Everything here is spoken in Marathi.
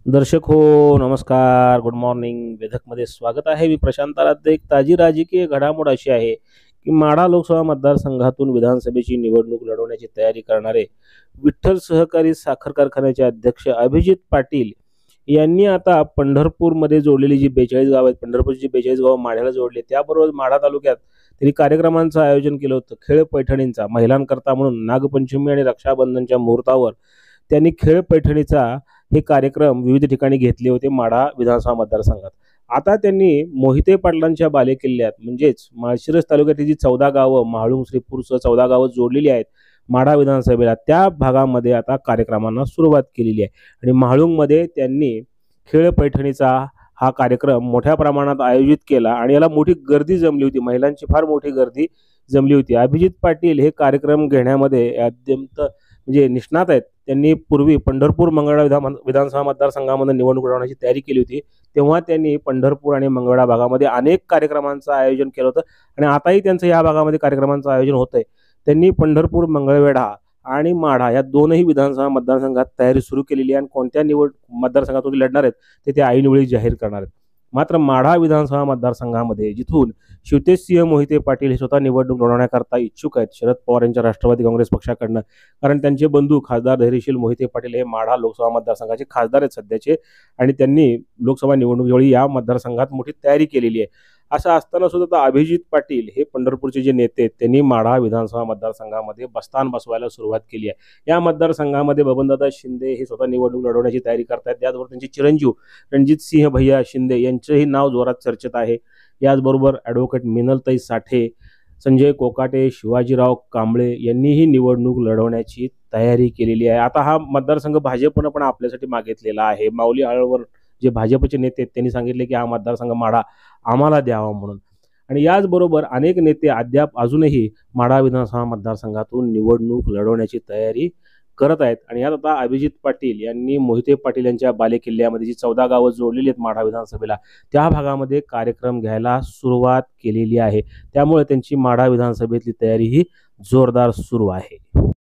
दर्शक हो, नमस्कार, गुड मॉर्निंग. वेधकमध्ये स्वागत आहे. मी प्रशांत आराध्य. एक ताजी राजकीय घडामोड अशी आहे की माढा लोकसभा मतदारसंघातून विधानसभेची निवडणूक लढवण्याची तयारी करणारे विठ्ठल सहकारी साखर कारखान्याचे अध्यक्ष अभिजित पाटील यांनी आता पंढरपूरमध्ये जोडलेली जी 42 गाव आहेत, पंढरपूरची 42 गावं माढ्याला जोडले. त्याबरोबर माढा तालुक्यात त्यांनी कार्यक्रमांचं आयोजन केलं होतं. खेळ पैठणींचा महिलांकरता म्हणून नागपंचमी आणि रक्षाबंधनच्या मुहूर्तावर त्यांनी खेळ पैठणीचा हे कार्यक्रम विविध ठिकाणी घेतले होते माढा विधानसभा मतदारसंघात. आता त्यांनी मोहिते पाटलांच्या बालेकिल्ल्यात म्हणजेच माळशिरस तालुक्यातील जी 14 गावं, म्हाळुंग, श्रीपूरसह 14 गावं जोडलेली आहेत माढा विधानसभेला, त्या भागामध्ये आता कार्यक्रमांना सुरुवात केलेली आहे. आणि म्हाळुंगमध्ये त्यांनी खेळ पैठणीचा हा कार्यक्रम मोठ्या प्रमाणात आयोजित केला आणि याला मोठी गर्दी जमली होती. महिलांची फार मोठी गर्दी जमली होती. अभिजित पाटील हे कार्यक्रम घेण्यामध्ये अत्यंत म्हणजे निष्णात आहेत. त्यांनी पूर्वी पंढरपूर मंगळवेढा विधानसभा मतदारसंघामध्ये निवडणूक लढवण्याची तयारी केली होती. तेव्हा त्यांनी पंढरपूर आणि मंगळवेढा भागामध्ये अनेक कार्यक्रमांचं आयोजन केलं होतं आणि आताही त्यांचं या भागामध्ये कार्यक्रमांचं आयोजन होतंय. त्यांनी पंढरपूर, मंगळवेढा आणि माढा या दोनही विधानसभा मतदारसंघात तयारी सुरू केलेली आहे आणि कोणत्या मतदारसंघातून लढणार आहेत ते ऐनवेळी जाहीर करणार आहेत. मात्र माढा विधानसभा मतदारसंघामध्ये जिथून शिवतेजसिंह मोहिते पाटील हे स्वतः निवडणूक लढवण्याकरता इच्छुक आहेत शरद पवार यांच्या राष्ट्रवादी काँग्रेस पक्षाकडनं, कारण त्यांचे बंधू खासदार धैर्यशील मोहिते पाटील हे माढा लोकसभा मतदारसंघाचे खासदार आहेत सध्याचे आणि त्यांनी लोकसभा निवडणुकीवेळी या मतदारसंघात मोठी तयारी केलेली आहे. असं असताना सुद्धा अभिजित पाटील हे पंढरपूरचे जे नेते आहेत त्यांनी माढा विधानसभा मतदारसंघामध्ये बस्तान बसवायला सुरुवात केली आहे. या मतदारसंघामध्ये बबनदादा शिंदे हे स्वतः निवडणूक लढवण्याची तयारी करतायत. त्याचबरोबर त्यांचे चिरंजीव रणजितसिंह भैया शिंदे यांचंही नाव जोरात चर्चेत आहे. याचबरोबर ॲडव्होकेट मिनलताई साठे, संजय कोकाटे, शिवाजीराव कांबळे यांनीही निवडणूक लढवण्याची तयारी केलेली आहे. आता हा मतदारसंघ भाजपनं पण आपल्यासाठी मागितलेला आहे. माऊली आळवर जे भाजपचे नेते आहेत त्यांनी सांगितले की हा मतदारसंघ माढा आम्हाला द्यावा म्हणून. आणि याचबरोबर अनेक नेते अद्याप अजूनही माढा विधानसभा मतदारसंघातून निवडणूक लढवण्याची तयारी करत आहेत. आणि यात आता अभिजित पाटील यांनी मोहिते पाटील यांच्या बालेकिल्ल्यामध्ये जी 14 गावं जोडलेली आहेत माढा विधानसभेला, त्या भागामध्ये कार्यक्रम घ्यायला सुरुवात केलेली आहे. त्यामुळे त्यांची माढा विधानसभेतली तयारी ही जोरदार सुरू आहे.